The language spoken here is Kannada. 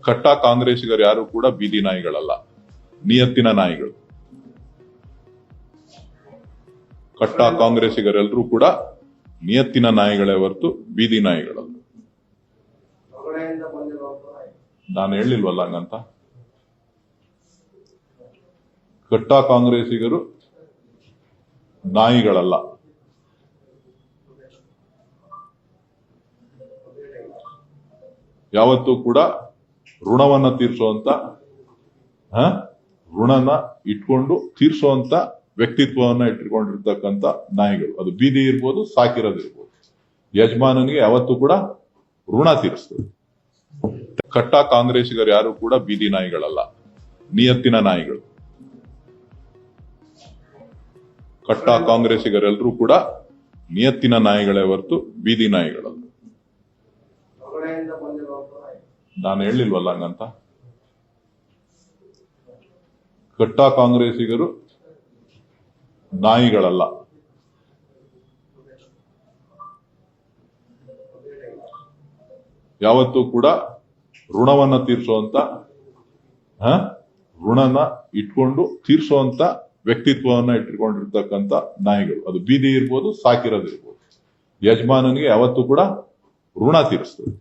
ಕಟ್ಟ ಕಾಂಗ್ರೆಸ್ಸಿಗರು ಯಾರು ಕೂಡ ಬೀದಿ ನಾಯಿಗಳಲ್ಲ, ನಿಯತ್ತಿನ ನಾಯಿಗಳು. ಕಟ್ಟ ಕಾಂಗ್ರೆಸ್ಸಿಗರೆಲ್ಲರೂ ಕೂಡ ನಿಯತ್ತಿನ ನಾಯಿಗಳೇ ಹೊರತು ಬೀದಿ ನಾಯಿಗಳಲ್ಲ. ನಾನು ಹೇಳಿಲ್ವಲ್ಲ ಹಂಗಂತ. ಕಟ್ಟ ಕಾಂಗ್ರೆಸ್ಸಿಗರು ನಾಯಿಗಳಲ್ಲ. ಯಾವತ್ತೂ ಕೂಡ ಋಣವನ್ನ ತೀರಿಸುವಂತ ಋಣನ ಇಟ್ಕೊಂಡು ತೀರಿಸುವಂತ ವ್ಯಕ್ತಿತ್ವವನ್ನ ಇಟ್ಕೊಂಡಿರ್ತಕ್ಕಂಥ ನಾಯಿಗಳು. ಅದು ಬೀದಿ ಇರ್ಬೋದು, ಸಾಕಿರೋದಿರ್ಬೋದು. ಯಜಮಾನನಿಗೆ ಯಾವತ್ತೂ ಕೂಡ ಋಣ ತೀರಿಸ್ತದೆ. ಕಟ್ಟ ಕಾಂಗ್ರೆಸ್ಸಿಗರು ಯಾರು ಕೂಡ ಬೀದಿ ನಾಯಿಗಳಲ್ಲ, ನಿಯತ್ತಿನ ನಾಯಿಗಳು. ಕಟ್ಟ ಕಾಂಗ್ರೆಸ್ಸಿಗರೆಲ್ಲರೂ ಕೂಡ ನಿಯತ್ತಿನ ನಾಯಿಗಳೇ ಹೊರತು ಬೀದಿ ನಾಯಿಗಳಲ್ಲ. ನಾನು ಹೇಳಿಲ್ವಲ್ಲ ಹಂಗಂತ. ಕಟ್ಟ ಕಾಂಗ್ರೆಸ್ಸಿಗರು ನಾಯಿಗಳಲ್ಲ. ಯಾವತ್ತೂ ಕೂಡ ಋಣವನ್ನ ತೀರಿಸುವಂತ ಋಣನ ಇಟ್ಕೊಂಡು ತೀರಿಸುವಂತ ವ್ಯಕ್ತಿತ್ವವನ್ನ ಇಟ್ಕೊಂಡಿರ್ತಕ್ಕಂಥ ನಾಯಿಗಳು. ಅದು ಬೀದಿ ಇರ್ಬೋದು, ಸಾಕಿರೋದಿರ್ಬೋದು. ಯಜಮಾನನಿಗೆ ಯಾವತ್ತೂ ಕೂಡ ಋಣ ತೀರಿಸ್ತದೆ.